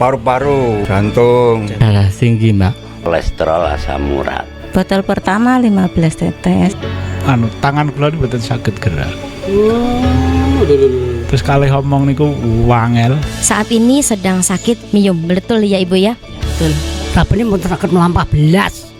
paru-paru, jantung, darah tinggi, Mbak. Kolesterol asam urat. Botol pertama 15 tetes. Tangan kula niku mboten saged gerak. Terus kali ngomong niku wangel. Saat ini sedang sakit miyom, betul ya Ibu ya? Betul. Rabane mboten saged melampah belas.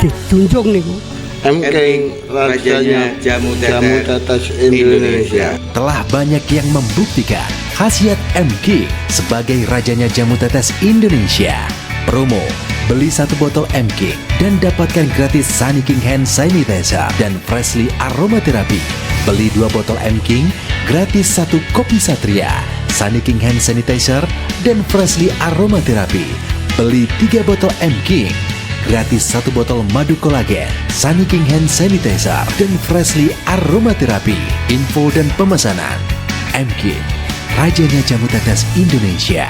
Ditunjuk niku. Emking rajanya jamu tetes Indonesia. Telah banyak yang membuktikan khasiat MK sebagai rajanya jamu tetes Indonesia. Promo, beli 1 botol MK dan dapatkan gratis Sunny King Hand Sanitizer dan Freshly Aromatherapy. Beli 2 botol MK, gratis 1 kopi Satria, Sunny King Hand Sanitizer dan Freshly Aromatherapy. Beli 3 botol MK, gratis 1 botol madu kolagen, Sunny King Hand Sanitizer dan Freshly Aromatherapy. Info dan pemesanan MK, rajanya jamu tetes Indonesia.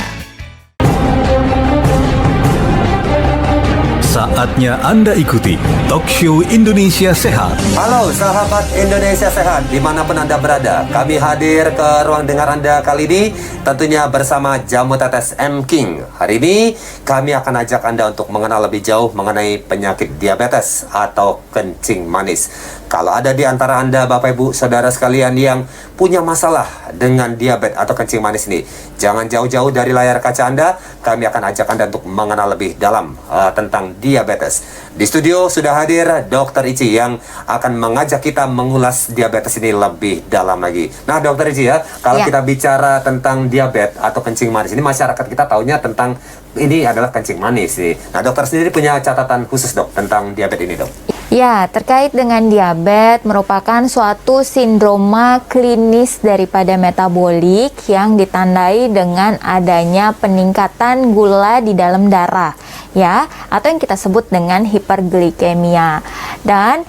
Saatnya Anda ikuti Talk Show Indonesia Sehat. Halo sahabat Indonesia Sehat, dimanapun Anda berada. Kami hadir ke ruang dengar Anda kali ini, tentunya bersama Jamu Tetes M-King. Hari ini kami akan ajak Anda untuk mengenal lebih jauh mengenai penyakit diabetes atau kencing manis. Kalau ada di antara Anda, Bapak Ibu, Saudara sekalian yang punya masalah dengan diabetes atau kencing manis ini, jangan jauh-jauh dari layar kaca Anda. Kami akan ajak Anda untuk mengenal lebih dalam tentang diabetes. Di studio sudah hadir Dr. Ici yang akan mengajak kita mengulas diabetes ini lebih dalam lagi. Nah, Dr. Ici ya, kalau kita bicara tentang diabetes atau kencing manis ini, masyarakat kita taunya tentang ini adalah kencing manis nih. Nah, dokter sendiri punya catatan khusus dok tentang diabetes ini dok? Ya, terkait dengan diabetes merupakan suatu sindroma klinis daripada metabolik yang ditandai dengan adanya peningkatan gula di dalam darah, ya, atau yang kita sebut dengan hiperglikemia. Dan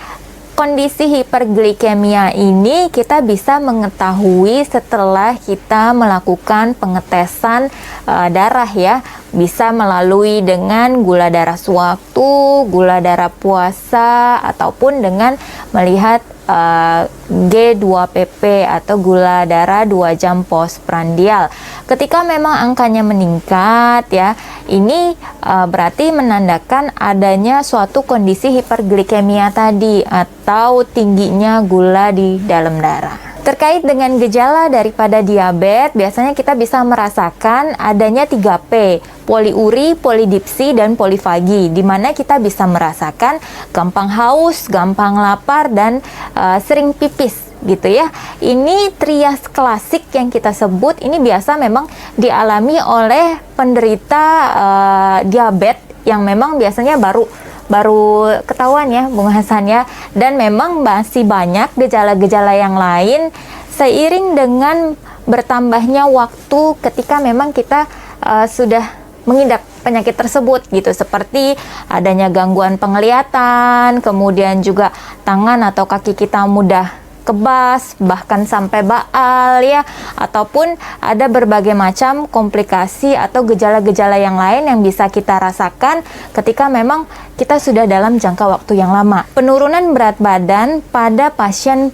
kondisi hiperglikemia ini kita bisa mengetahui setelah kita melakukan pengetesan darah ya, bisa melalui dengan gula darah sewaktu, gula darah puasa, ataupun dengan melihat G2PP atau gula darah 2 jam postprandial. Ketika memang angkanya meningkat ya, ini berarti menandakan adanya suatu kondisi hiperglikemia tadi atau tingginya gula di dalam darah. Terkait dengan gejala daripada diabetes, biasanya kita bisa merasakan adanya 3P, poliuri, polidipsi, dan polifagi, di mana kita bisa merasakan gampang haus, gampang lapar, dan sering pipis gitu ya. Ini trias klasik yang kita sebut, ini biasa memang dialami oleh penderita diabetes yang memang biasanya baru ketahuan ya Bung Hasan ya, dan memang masih banyak gejala-gejala yang lain seiring dengan bertambahnya waktu ketika memang kita sudah mengidap penyakit tersebut gitu, seperti adanya gangguan penglihatan, kemudian juga tangan atau kaki kita mudah kebas, bahkan sampai baal ya, ataupun ada berbagai macam komplikasi atau gejala-gejala yang lain yang bisa kita rasakan ketika memang kita sudah dalam jangka waktu yang lama. Penurunan berat badan pada pasien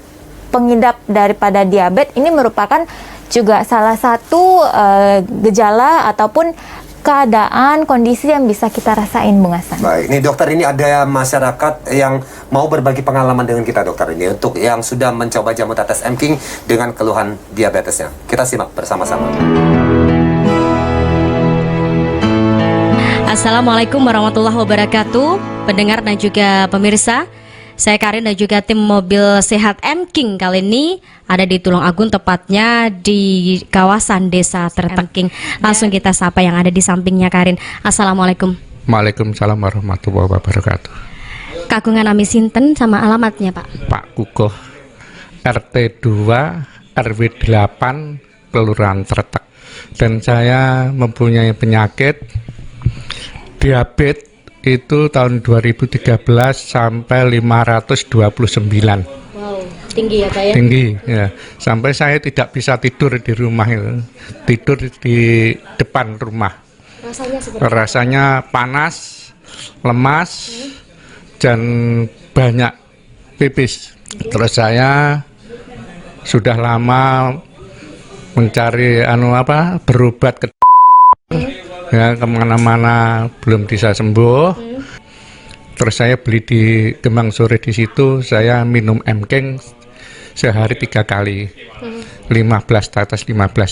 pengidap daripada diabetes ini merupakan juga salah satu gejala ataupun keadaan, kondisi yang bisa kita rasain, Bung Hasan. Baik, ini dokter, ini ada masyarakat yang mau berbagi pengalaman dengan kita dokter ini untuk yang sudah mencoba jamu tetes M-King dengan keluhan diabetesnya. Kita simak bersama-sama. Assalamualaikum warahmatullahi wabarakatuh, pendengar dan juga pemirsa. Saya Karin dan juga tim mobil sehat M-King kali ini ada di Tulungagung, tepatnya di kawasan desa Tertengking. Langsung kita sapa yang ada di sampingnya Karin. Assalamualaikum. Waalaikumsalam warahmatullahi wabarakatuh. Kagungan nami sinten sama alamatnya Pak? Pak Kukuh, RT 2 RW 8 Kelurahan Tretek. Dan saya mempunyai penyakit diabetes itu tahun 2013 sampai 529. Wow, tinggi ya Pak ya? Tinggi ya. Sampai saya tidak bisa tidur di rumah itu. Tidur di depan rumah. Rasanya seperti Rasanya panas, lemas, dan banyak pipis. Terus saya sudah lama mencari berobat ke Ya, kemana-mana belum bisa sembuh. Terus saya beli di Kemang Sore, di situ saya minum M-King sehari 3 kali. 15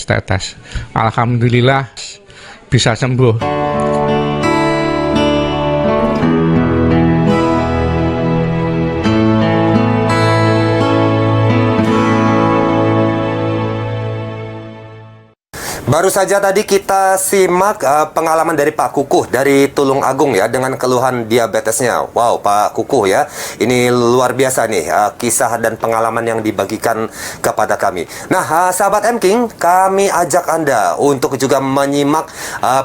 tetes. Alhamdulillah bisa sembuh. Baru saja tadi kita simak pengalaman dari Pak Kukuh dari Tulung Agung ya, dengan keluhan diabetesnya. Wow, Pak Kukuh ya, ini luar biasa nih kisah dan pengalaman yang dibagikan kepada kami. Nah, sahabat M-King, kami ajak Anda untuk juga menyimak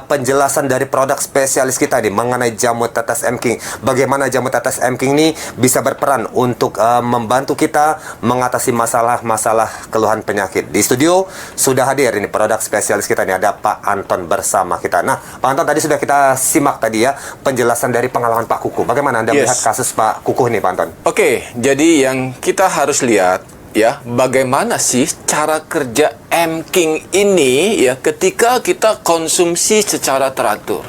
penjelasan dari produk spesialis kita nih mengenai jamu tetes M-King. Bagaimana jamu tetes M-King ini bisa berperan untuk membantu kita mengatasi masalah-masalah keluhan penyakit. Di studio sudah hadir ini produk spesialis kita nih, ada Pak Anton bersama kita. Nah, Pak Anton, tadi sudah kita simak tadi ya penjelasan dari pengalaman Pak Kukuh. Bagaimana Anda melihat kasus Pak Kukuh nih, Pak Anton? Oke, jadi yang kita harus lihat ya, bagaimana sih cara kerja M-King ini ya ketika kita konsumsi secara teratur.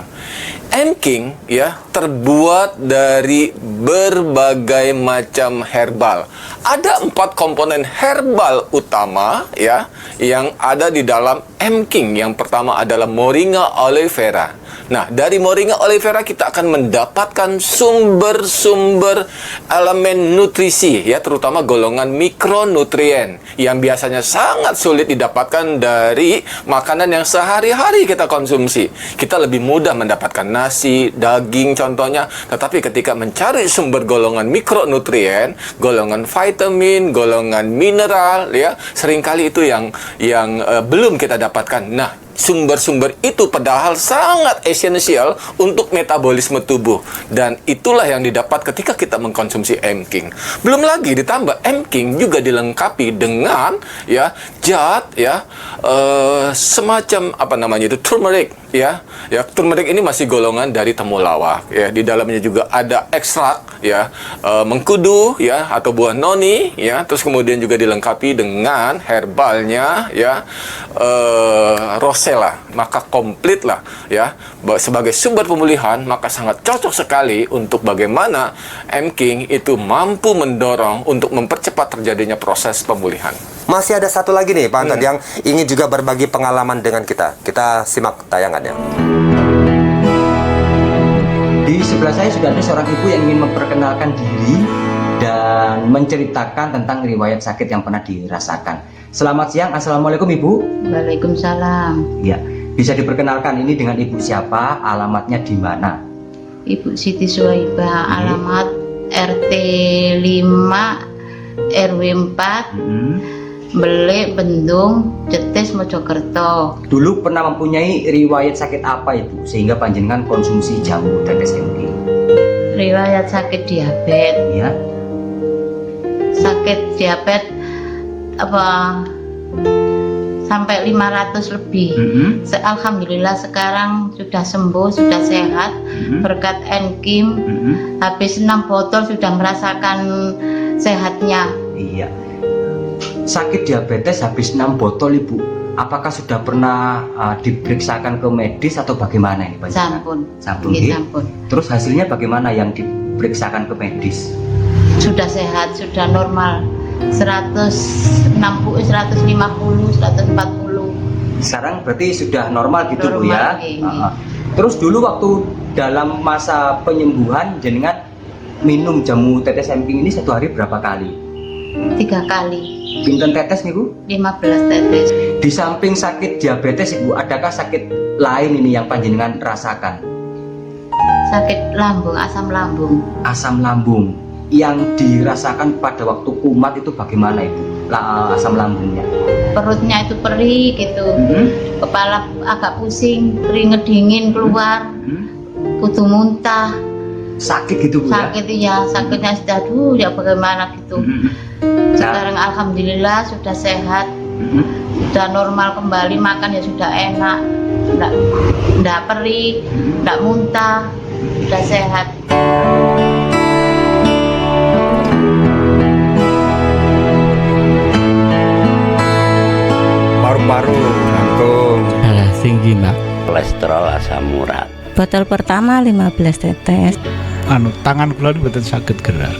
M-King ya terbuat dari berbagai macam herbal. Ada 4 komponen herbal utama ya yang ada di dalam M-King. Yang pertama adalah Moringa oleifera. Nah, dari Moringa oleifera kita akan mendapatkan sumber-sumber elemen nutrisi ya, terutama golongan mikronutrien yang biasanya sangat sulit didapatkan dari makanan yang sehari-hari kita konsumsi. Kita lebih mudah mendapatkan nasi, daging contohnya, tetapi ketika mencari sumber golongan mikronutrien, golongan vitamin, golongan mineral ya, seringkali itu yang belum kita dapatkan. Nah, sumber-sumber itu padahal sangat esensial untuk metabolisme tubuh, dan itulah yang didapat ketika kita mengkonsumsi M-King. Belum lagi ditambah M-King juga dilengkapi dengan ya zat ya semacam apa namanya itu turmeric ya. Turmeric ini masih golongan dari temulawak ya. Di dalamnya juga ada ekstrak ya mengkudu ya atau buah noni ya. Terus kemudian juga dilengkapi dengan herbalnya ya rosella. Maka komplit lah ya, sebagai sumber pemulihan maka sangat cocok sekali untuk bagaimana M-King itu mampu mendorong untuk mempercepat terjadinya proses pemulihan. Masih ada satu lagi nih Pak Anton yang ingin juga berbagi pengalaman dengan kita. Kita simak tayangannya. Di sebelah saya sudah ada seorang ibu yang ingin memperkenalkan diri dan menceritakan tentang riwayat sakit yang pernah dirasakan. Selamat siang, Assalamualaikum Ibu. Waalaikumsalam. Ya, bisa diperkenalkan ini dengan Ibu siapa, alamatnya di mana? Ibu Siti Suwaibah, alamat RT 5 RW 4 Belek Bendung Jetis Mojokerto. Dulu pernah mempunyai riwayat sakit apa Ibu sehingga panjenengan konsumsi jamu tetes M-King? Riwayat sakit diabetes. Ya. Sakit diabetes apa sampai 500 lebih. Alhamdulillah sekarang sudah sembuh, sudah sehat berkat M-King. Habis 6 botol sudah merasakan sehatnya. Iya. Sakit diabetes habis 6 botol Ibu. Apakah sudah pernah diperiksakan ke medis atau bagaimana ini Pak? Sampun. Sampun. Terus hasilnya bagaimana yang diperiksakan ke medis? Sudah sehat, sudah normal. 160, 150, 140. Sekarang berarti sudah normal gitu Bu ya. Iya. Terus dulu waktu dalam masa penyembuhan jenengan minum jamu tetes M-King ini 1 hari berapa kali? 3 kali. Pinten tetes nih Bu? 15 tetes. Di samping sakit diabetes Ibu, adakah sakit lain ini yang panjenengan rasakan? Sakit lambung, asam lambung. Asam lambung. Yang dirasakan pada waktu kumat itu bagaimana Ibu? Asam lambungnya? Perutnya itu perih gitu. Kepala agak pusing, keringet dingin keluar. Butuh muntah. Sakit gitu Bu? Sakit ya, sakitnya sudah ya bagaimana gitu. Sekarang alhamdulillah sudah sehat. Sudah normal kembali, makan ya sudah enak. Enggak perih, enggak muntah. Sudah sehat. Paru-paru jantung tinggi Mbak. kolesterol asam urat. Botol pertama 15 tetes. Tangan kula niku mboten saged gerak.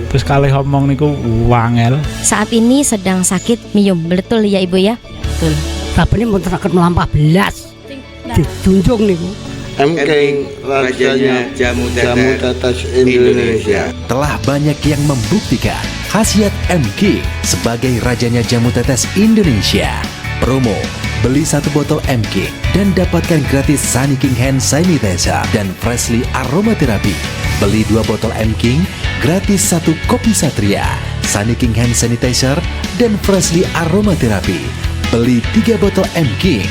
Terus kali ngomong niku wangel. Saat ini sedang sakit miyom, betul ya Ibu ya? Betul. Sabene mboten saged melampah belas. Dijunjung niku. MKing rajanya jamu tetes Indonesia. Telah banyak yang membuktikan khasiat MK sebagai rajanya jamu tetes Indonesia. Promo, beli 1 botol MK dan dapatkan gratis Sunny King Hand Sanitizer dan Freshly Aromatherapy. Beli 2 botol MK, gratis 1 kopi Satria, Sunny King Hand Sanitizer dan Freshly Aromatherapy. Beli 3 botol MK,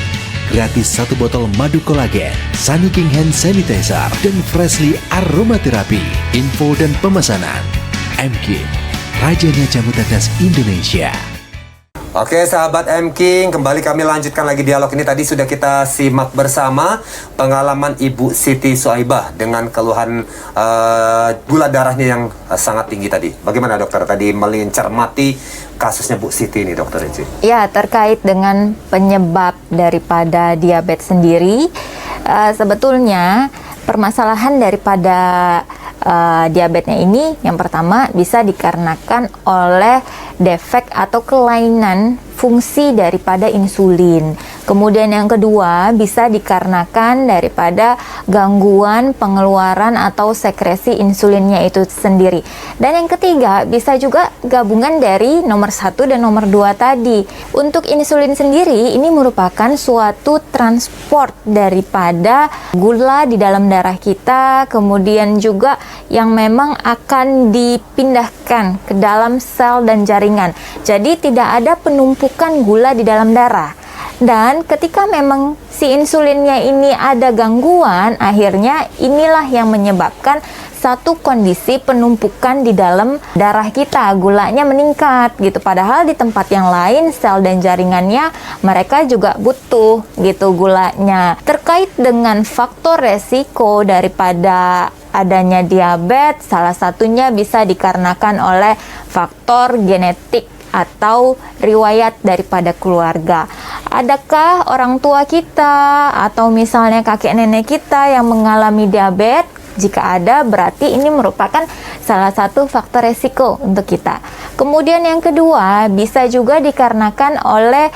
gratis 1 botol madu kolagen, Sunny King Hand Sanitizer dan Freshly Aromatherapy. Info dan pemesanan MK, rajanya jamu tetes Indonesia. Oke sahabat M-King, kembali kami lanjutkan lagi dialog ini. Tadi sudah kita simak bersama pengalaman Ibu Siti Suhaibah dengan keluhan gula darahnya yang sangat tinggi tadi. Bagaimana dokter tadi mencermati kasusnya Bu Siti ini, dokter Eci? Ya, terkait dengan penyebab daripada diabetes sendiri, sebetulnya permasalahan daripada diabetesnya ini yang pertama bisa dikarenakan oleh defek atau kelainan fungsi daripada insulin. Kemudian yang kedua bisa dikarenakan daripada gangguan pengeluaran atau sekresi insulinnya itu sendiri. Dan yang ketiga bisa juga gabungan dari nomor 1 dan nomor 2 tadi. Untuk insulin sendiri ini merupakan suatu transport daripada gula di dalam darah kita, kemudian juga yang memang akan dipindahkan ke dalam sel dan jaringan. Jadi tidak ada penumpukan gula di dalam darah. Dan ketika memang si insulinnya ini ada gangguan, akhirnya inilah yang menyebabkan satu kondisi penumpukan di dalam darah kita, gulanya meningkat gitu. Padahal di tempat yang lain sel dan jaringannya mereka juga butuh gitu gulanya. Terkait dengan faktor resiko daripada adanya diabetes, salah satunya bisa dikarenakan oleh faktor genetik atau riwayat daripada keluarga. Adakah orang tua kita atau misalnya kakek nenek kita yang mengalami diabetes? Jika ada, berarti ini merupakan salah satu faktor resiko untuk kita. Kemudian yang kedua, bisa juga dikarenakan oleh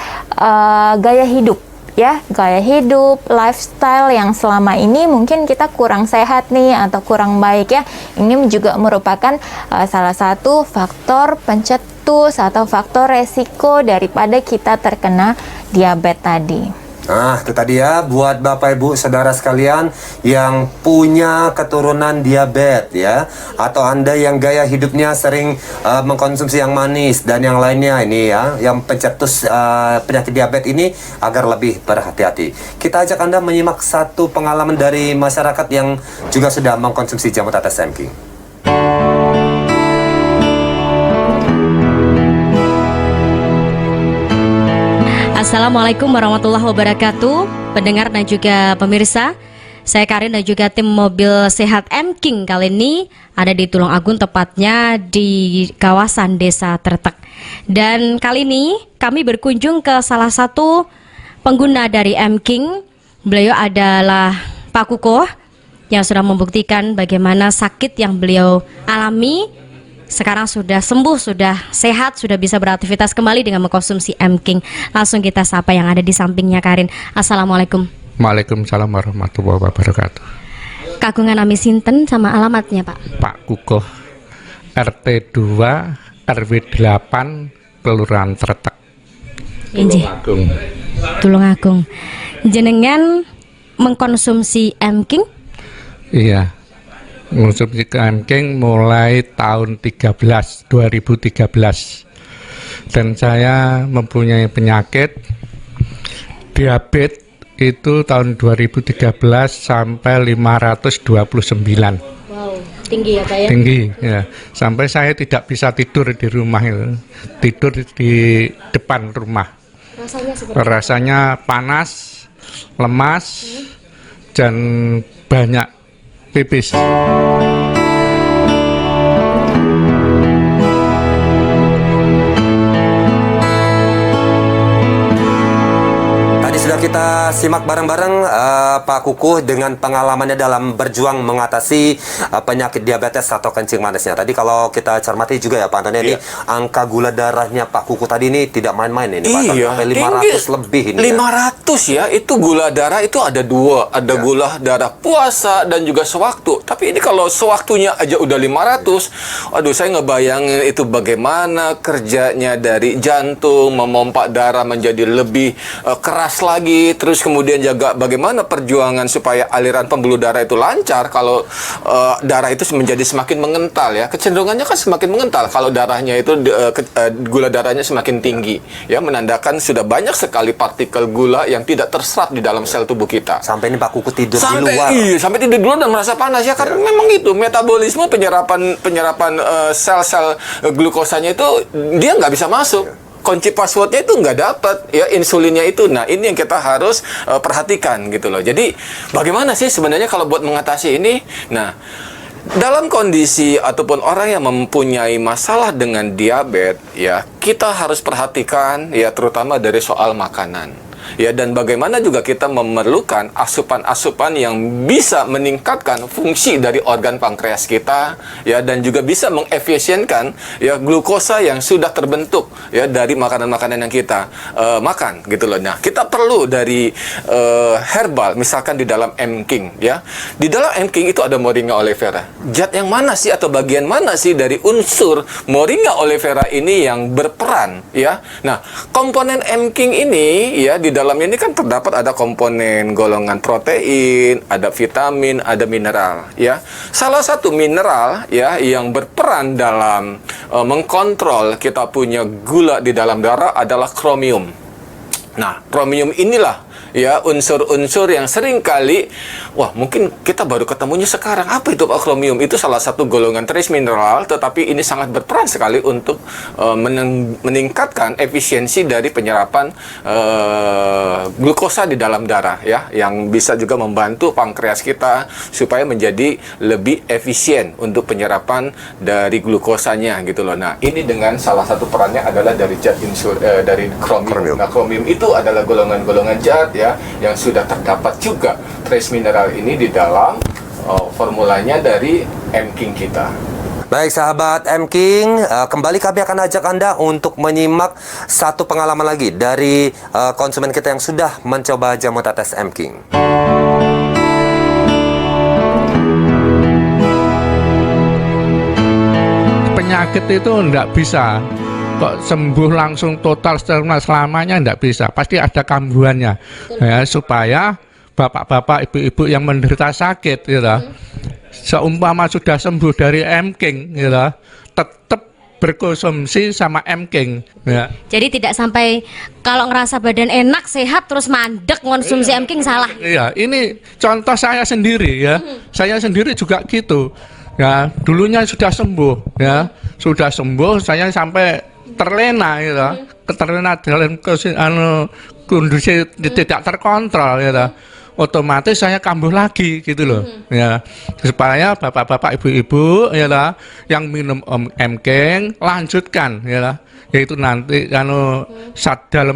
gaya hidup. Ya, gaya hidup, lifestyle yang selama ini mungkin kita kurang sehat nih atau kurang baik ya. Ini juga merupakan salah satu faktor pencetus atau faktor resiko daripada kita terkena diabetes tadi. Nah, itu tadi ya buat Bapak Ibu Saudara sekalian yang punya keturunan diabetes ya, atau Anda yang gaya hidupnya sering mengkonsumsi yang manis dan yang lainnya ini ya, yang pencetus penyakit diabetes ini agar lebih berhati-hati. Kita ajak Anda menyimak satu pengalaman dari masyarakat yang juga sudah mengkonsumsi jamu tetes M-King. Assalamualaikum warahmatullahi wabarakatuh, pendengar dan juga pemirsa. Saya Karin dan juga tim mobil sehat M-King kali ini ada di Tulungagung, tepatnya di kawasan Desa Tretek. Dan kali ini kami berkunjung ke salah satu pengguna dari M-King. Beliau adalah Pak Kuko yang sudah membuktikan bagaimana sakit yang beliau alami. Sekarang sudah sembuh, sudah sehat, sudah bisa beraktivitas kembali dengan mengkonsumsi M-King. Langsung kita sapa yang ada di sampingnya, Karin. Assalamualaikum. Waalaikumsalam warahmatullahi wabarakatuh. Kagungan nami sinten sama alamatnya, Pak? Pak Kukoh, RT 2 RW 8 Kelurahan Tretek, Tulungagung. Tulungagung. Jenengan mengkonsumsi M-King? Iya. Mengkonsumsi M-King mulai tahun 2013 dan saya mempunyai penyakit diabetes itu tahun 2013 sampai 529. Wow, tinggi ya Pak ya? Tinggi ya, sampai saya tidak bisa tidur di rumah itu, tidur di depan rumah. Rasanya seperti rasanya panas, lemas, dan banyak pipis. Tadi sudah kita simak bareng-bareng Pak Kukuh dengan pengalamannya dalam berjuang mengatasi penyakit diabetes atau kencing manisnya. Tadi kalau kita cermati juga ya Pak Antoni, ini angka gula darahnya Pak Kukuh tadi ini tidak main-main ini Pak. Iya, sampai 500 lebih ini. 500 ya, itu gula darah itu ada dua, ada gula darah puasa dan juga sewaktu. Tapi ini kalau sewaktunya aja udah 500, aduh saya ngebayangin itu bagaimana kerjanya dari jantung memompa darah menjadi lebih keras lagi, terus kemudian jaga bagaimana perjuangan supaya aliran pembuluh darah itu lancar kalau darah itu menjadi semakin mengental ya. Kecenderungannya kan semakin mengental kalau darahnya itu gula darahnya semakin tinggi ya, menandakan sudah banyak sekali partikel gula yang tidak terserap di dalam sel tubuh kita. Sampai ini Pak Kukuh tidur di luar. Iya, sampai tidur di luar dan merasa panas ya, karena memang itu metabolisme penyerapan sel-sel glukosanya itu dia nggak bisa masuk. Kunci passwordnya itu nggak dapat ya, insulinnya itu. Nah ini yang kita harus perhatikan gitu loh. Jadi bagaimana sih sebenarnya kalau buat mengatasi ini? Nah dalam kondisi ataupun orang yang mempunyai masalah dengan diabetes ya, kita harus perhatikan ya, terutama dari soal makanan. Ya, dan bagaimana juga kita memerlukan asupan-asupan yang bisa meningkatkan fungsi dari organ pankreas kita ya, dan juga bisa mengefisienkan ya glukosa yang sudah terbentuk ya dari makanan-makanan yang kita makan gitu loh. Nah, kita perlu dari herbal, misalkan di dalam M-King ya. Di dalam M-King itu ada Moringa oleifera. Zat yang mana sih atau bagian mana sih dari unsur Moringa oleifera ini yang berperan ya. Nah, komponen M-King ini ya, di dalam ini kan terdapat ada komponen golongan protein, ada vitamin, ada mineral ya. Salah satu mineral ya yang berperan dalam mengkontrol kita punya gula di dalam darah adalah kromium. Nah, kromium inilah ya unsur-unsur yang sering kali mungkin kita baru ketemunya sekarang. Apa itu Pak kromium? Itu salah satu golongan trace mineral, tetapi ini sangat berperan sekali untuk meningkatkan efisiensi dari penyerapan glukosa di dalam darah ya, yang bisa juga membantu pankreas kita supaya menjadi lebih efisien untuk penyerapan dari glukosanya gitu loh. Nah, ini dengan salah satu perannya adalah dari zat dari kromium. Nah, kromium itu adalah golongan-golongan zat ya yang sudah terdapat juga trace mineral ini di dalam formulanya dari M-King kita. Baik sahabat M-King, kembali kami akan ajak Anda untuk menyimak satu pengalaman lagi dari konsumen kita yang sudah mencoba jamu tetes M-King. Penyakit itu enggak bisa kok sembuh langsung total selamanya, enggak bisa, pasti ada kambuhannya ya, supaya bapak-bapak, ibu-ibu yang menderita sakit gitu, seumpama sudah sembuh dari M-King gitu, tetap berkonsumsi sama M-King ya. Jadi tidak sampai kalau ngerasa badan enak, sehat terus mandek konsumsi M-King, salah. Iya, ini contoh saya sendiri ya. Saya sendiri juga gitu. Ya, dulunya sudah sembuh ya. Sudah sembuh, saya sampai terlena gitu. Terlena dalam kondisi tidak terkontrol gitu. Otomatis saya kambuh lagi gitu loh ya, supaya bapak-bapak, ibu-ibu ya lah yang minum M-King lanjutkan ya lah, yaitu nanti dalam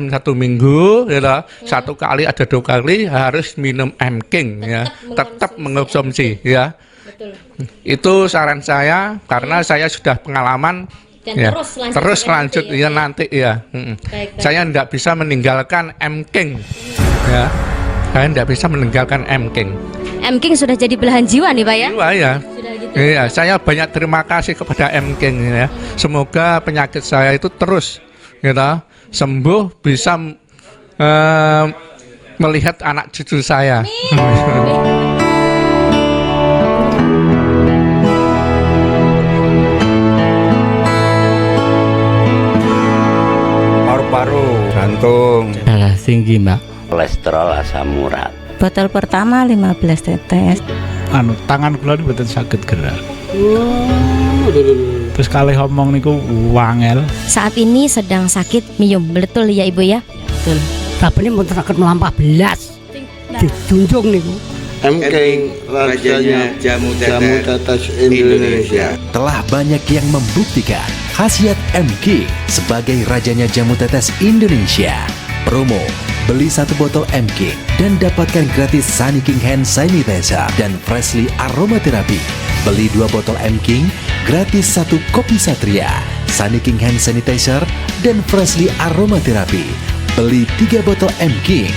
1 minggu ya lah, 1 kali ada 2 kali harus minum M-King ya, tetap mengonsumsi ya. Betul. Itu saran saya karena saya sudah pengalaman. Dan ya, terus lanjut ya nanti ya. Baik. Saya tidak bisa meninggalkan M-King ya. Saya tidak bisa meninggalkan M-King. M-King sudah jadi belahan jiwa nih Pak ya? Jiwa ya. Sudah gitu. Iya, saya banyak terima kasih kepada M-King ya. Semoga penyakit saya itu terus gitu, sembuh, bisa melihat anak cucu saya. Paru-paru, jantung, darah tinggi Mbak, kolesterol asam urat. Botol pertama 15 tetes. Tangan kula niku mboten saged gerak. Terus kali ngomong niku wangel. Saat ini sedang sakit miyom, betul ya Ibu ya? Betul. Tapi ini mboten saged melampah belas. Dijunjung niku. M-King, rajanya jamu tetes Indonesia. Telah banyak yang membuktikan khasiat M-King sebagai rajanya jamu tetes Indonesia. Promo Beli 1 botol M-King dan dapatkan gratis Sunny King Hand Sanitizer dan Freshly Aromatherapy. Beli 2 botol M-King, gratis 1 kopi Satria, Sunny King Hand Sanitizer dan Freshly Aromatherapy. Beli 3 botol M-King,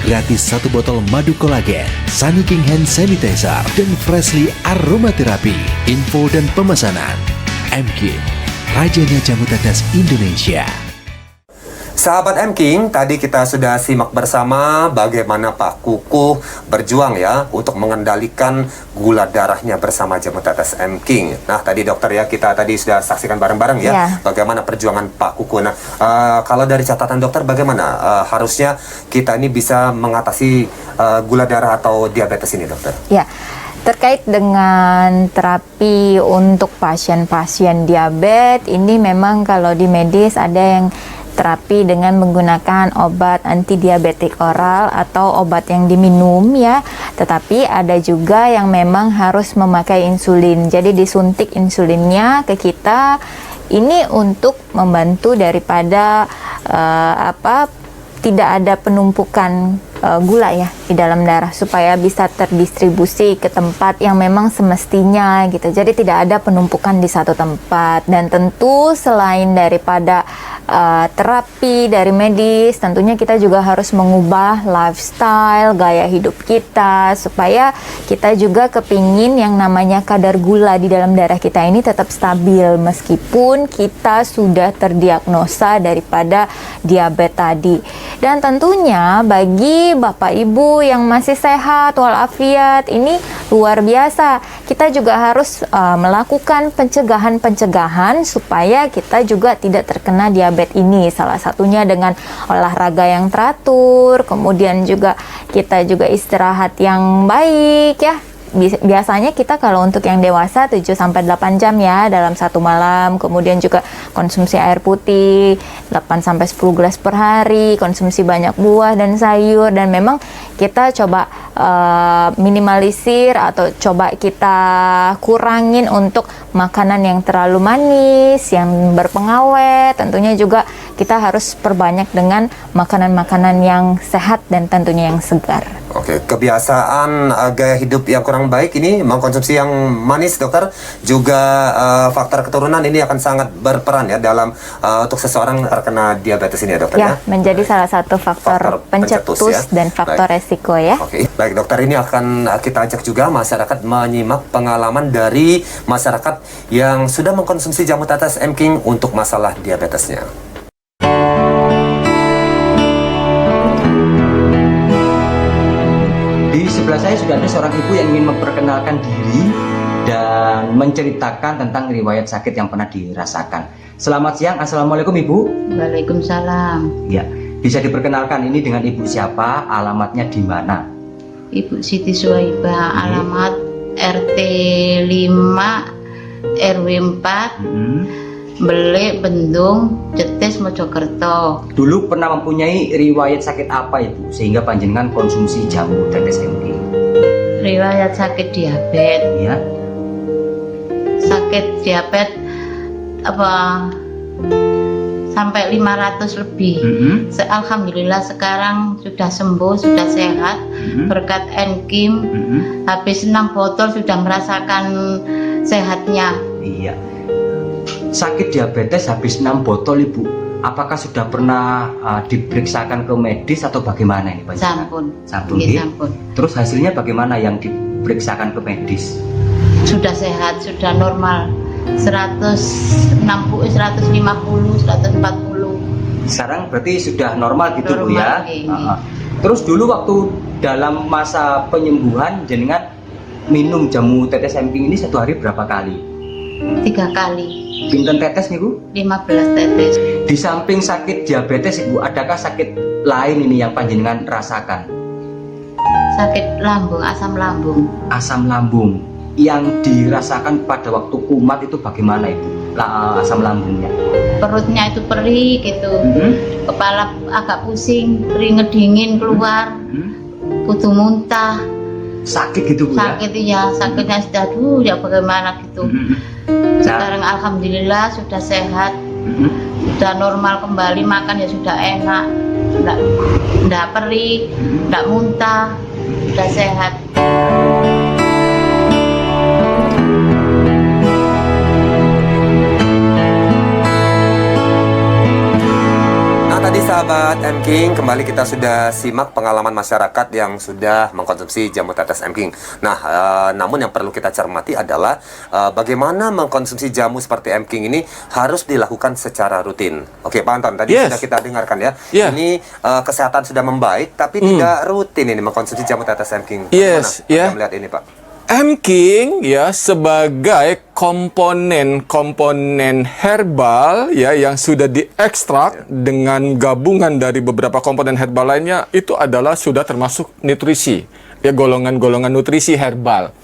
gratis 1 botol madu kolagen, Sunny King Hand Sanitizer dan Freshly Aromatherapy. Info dan pemesanan M-King, rajanya jamu tetes Indonesia. Sahabat M-King, tadi kita sudah simak bersama bagaimana Pak Kukuh berjuang ya untuk mengendalikan gula darahnya bersama jamu tetes M-King. Nah tadi dokter ya, kita tadi sudah saksikan bareng-bareng ya bagaimana perjuangan Pak Kukuh. Nah kalau dari catatan dokter bagaimana harusnya kita ini bisa mengatasi gula darah atau diabetes ini dokter? Ya. Terkait dengan terapi untuk pasien-pasien diabetes, ini memang kalau di medis ada yang terapi dengan menggunakan obat antidiabetik oral atau obat yang diminum ya, tetapi ada juga yang memang harus memakai insulin. Jadi disuntik insulinnya ke kita, ini untuk membantu daripada tidak ada penumpukan gula ya di dalam darah, supaya bisa terdistribusi ke tempat yang memang semestinya gitu. Jadi tidak ada penumpukan di satu tempat. Dan tentu selain daripada terapi dari medis, tentunya kita juga harus mengubah lifestyle, gaya hidup kita, supaya kita juga kepingin yang namanya kadar gula di dalam darah kita ini tetap stabil meskipun kita sudah terdiagnosa daripada diabetes tadi. Dan tentunya bagi Bapak Ibu yang masih sehat walafiat, ini luar biasa. Kita juga harus melakukan pencegahan supaya kita juga tidak terkena diabetes ini. Salah satunya dengan olahraga yang teratur, kemudian juga kita juga istirahat yang baik ya. Biasanya kita kalau untuk yang dewasa 7-8 jam ya dalam satu malam, kemudian juga konsumsi air putih 8-10 gelas per hari, konsumsi banyak buah dan sayur, dan memang kita coba minimalisir atau coba kita kurangin untuk makanan yang terlalu manis, yang berpengawet. Tentunya juga kita harus perbanyak dengan makanan-makanan yang sehat dan tentunya yang segar. Oke, kebiasaan gaya hidup yang kurang baik ini mengkonsumsi yang manis dokter, juga faktor keturunan ini akan sangat berperan ya dalam untuk seseorang terkena diabetes ini ya dokter ya? Menjadi salah satu faktor pencetus ya? Dan faktor resiko ya. Oke, baik dokter, ini akan kita ajak juga masyarakat menyimak pengalaman dari masyarakat yang sudah mengkonsumsi jamu tetes M-King untuk masalah diabetesnya. Di sebelah saya sudah ada seorang ibu yang ingin memperkenalkan diri dan menceritakan tentang riwayat sakit yang pernah dirasakan. Selamat siang, Assalamualaikum Ibu. Waalaikumsalam. Ya, bisa diperkenalkan ini dengan Ibu siapa, alamatnya di mana? Ibu Siti Suwaibah, alamat RT 5 RW 4 Belik, Bendung, Jetis, Mojokerto. Dulu pernah mempunyai riwayat sakit apa Ibu sehingga panjenengan konsumsi jamu tetes M-King? Riwayat sakit diabetes. Ya. Sakit diabetes sampai 500 lebih. Alhamdulillah sekarang sudah sembuh, sudah sehat berkat M-King. Habis 6 botol sudah merasakan sehatnya. Iya. Sakit diabetes habis 6 botol Ibu, apakah sudah pernah diperiksakan ke medis atau bagaimana ini Pak? Sampun. Sampun. Terus hasilnya bagaimana yang diperiksakan ke medis? Sudah sehat, sudah normal. 160, 150, 140. Sekarang berarti sudah normal gitu Bu ya? Normal. Terus dulu waktu dalam masa penyembuhan jenengan minum jamu tetes M-King ini satu hari berapa kali? 3 kali. Pinten tetes nih Bu? 15 tetes. Di samping sakit diabetes Ibu, adakah sakit lain ini yang panjenengan rasakan? Sakit lambung, asam lambung. Asam lambung. Yang dirasakan pada waktu kumat itu bagaimana Ibu? Asam lambungnya? Perutnya itu perih gitu. Kepala agak pusing, keringet dingin keluar. Butuh muntah. Sakit gitu Bu ya? Sakit ya, sakitnya sudah ya bagaimana gitu. Sekarang alhamdulillah sudah sehat, sudah normal kembali, makan ya sudah enak. nggak perih, nggak muntah, udah sehat. Tadi sahabat M-King, kembali kita sudah simak pengalaman masyarakat yang sudah mengkonsumsi jamu tetes M-King. Nah, namun yang perlu kita cermati adalah bagaimana mengkonsumsi jamu seperti M-King ini harus dilakukan secara rutin. Oke, Pak Anton, tadi sudah kita dengarkan ya. Ini kesehatan sudah membaik, tapi tidak rutin ini mengkonsumsi jamu tetes M-King. Yes, Bagaimana melihat ini, Pak? M-King ya sebagai komponen herbal ya yang sudah diekstrak dengan gabungan dari beberapa komponen herbal lainnya, itu adalah sudah termasuk nutrisi ya, golongan-golongan nutrisi herbal.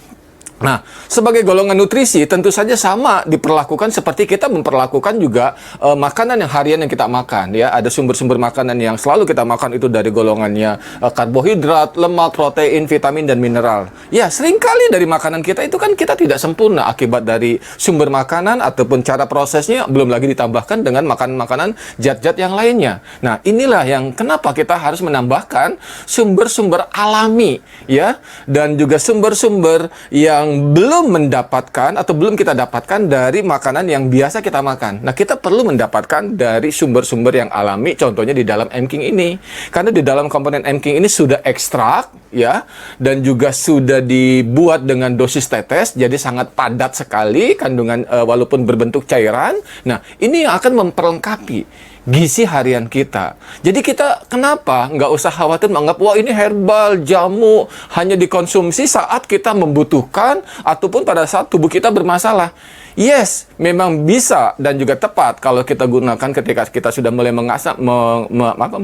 Nah, sebagai golongan nutrisi tentu saja sama diperlakukan seperti kita memperlakukan juga makanan yang harian yang kita makan ya. Ada sumber-sumber makanan yang selalu kita makan itu dari golongannya karbohidrat, lemak, protein, vitamin dan mineral. Ya, seringkali dari makanan kita itu kan kita tidak sempurna akibat dari sumber makanan ataupun cara prosesnya, belum lagi ditambahkan dengan makanan-makanan zat-zat yang lainnya. Nah, inilah yang kenapa kita harus menambahkan sumber-sumber alami ya, dan juga sumber-sumber yang belum mendapatkan atau belum kita dapatkan dari makanan yang biasa kita makan. Nah, kita perlu mendapatkan dari sumber-sumber yang alami, contohnya di dalam M-King ini. Karena di dalam komponen M-King ini sudah ekstrak ya, dan juga sudah dibuat dengan dosis tetes, jadi sangat padat sekali kandungan walaupun berbentuk cairan. Nah, ini yang akan memperlengkapi gizi harian kita. Jadi kita kenapa nggak usah khawatir menganggap wah ini herbal, jamu hanya dikonsumsi saat kita membutuhkan ataupun pada saat tubuh kita bermasalah. Yes, memang bisa dan juga tepat kalau kita gunakan ketika kita sudah mulai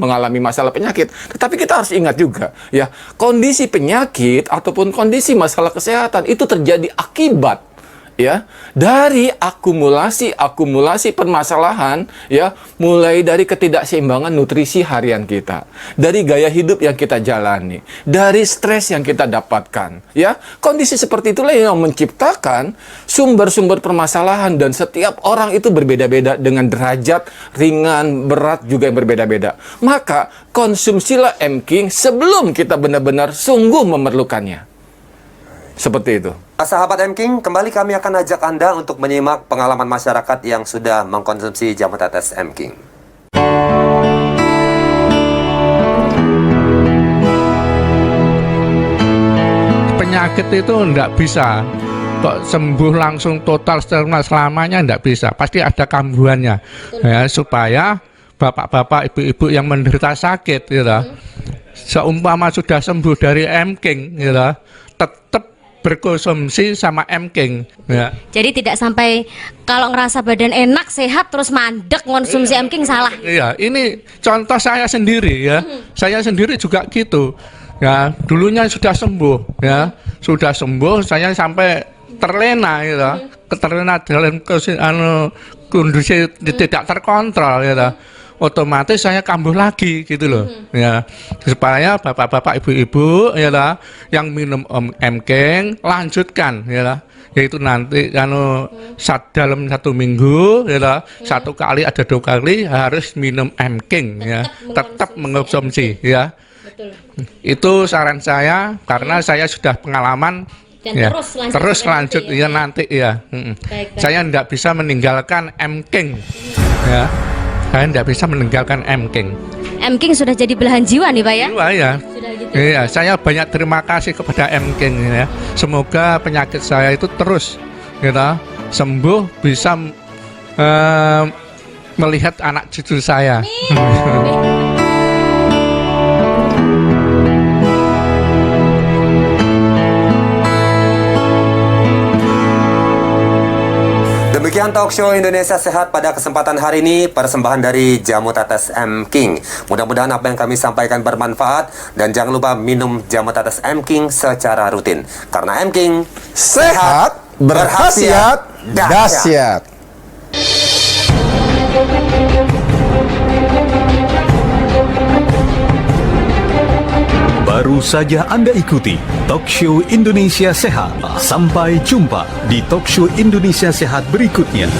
mengalami masalah penyakit. Tetapi kita harus ingat juga ya, kondisi penyakit ataupun kondisi masalah kesehatan itu terjadi akibat ya dari akumulasi permasalahan ya, mulai dari ketidakseimbangan nutrisi harian kita, dari gaya hidup yang kita jalani, dari stres yang kita dapatkan ya. Kondisi seperti itulah yang menciptakan sumber-sumber permasalahan, dan setiap orang itu berbeda-beda dengan derajat ringan, berat juga yang berbeda-beda. Maka konsumsilah M-King sebelum kita benar-benar sungguh memerlukannya. Seperti itu. Sahabat M-King, kembali kami akan ajak Anda untuk menyimak pengalaman masyarakat yang sudah mengkonsumsi jamu tetes M-King. Penyakit itu enggak bisa kok sembuh langsung total selamanya, enggak bisa. Pasti ada kambuhannya ya, supaya bapak-bapak, ibu-ibu yang menderita sakit gitu, seumpama sudah sembuh dari M-King gitu, tetap berkonsumsi sama M-King ya. Jadi tidak sampai kalau ngerasa badan enak, sehat, terus mandek konsumsi M-King, salah. Iya, ini contoh saya sendiri ya. Saya sendiri juga gitu ya. Dulunya sudah sembuh ya, sudah sembuh, saya sampai terlena gitu, terlena dalam kondisi tidak terkontrol gitu. Otomatis saya kambuh lagi gitu loh ya, supaya bapak-bapak, ibu-ibu ya lah yang minum M-King lanjutkan ya lah, yaitu nanti dalam 1 minggu ya lah, 1 kali ada 2 kali harus minum M-King ya, tetap mengkonsumsi ya. Betul. Itu saran saya karena saya sudah pengalaman. Dan ya, terus lanjut ya nanti ya. Baik. Saya tidak bisa meninggalkan M-King ya. Saya tidak bisa meninggalkan M-King. M-King sudah jadi belahan jiwa nih Pak ya? Jiwa ya. Sudah gitu. Iya, saya banyak terima kasih kepada M-King ya. Semoga penyakit saya itu terus kita sembuh, bisa melihat anak cucu saya. Demikian talk show Indonesia Sehat pada kesempatan hari ini, persembahan dari jamu tetes M-King. Mudah-mudahan apa yang kami sampaikan bermanfaat, dan jangan lupa minum jamu tetes M-King secara rutin. Karena M-King sehat, berkhasiat, dahsyat. Baru saja Anda ikuti Talk Show Indonesia Sehat. Sampai jumpa di Talk Show Indonesia Sehat berikutnya.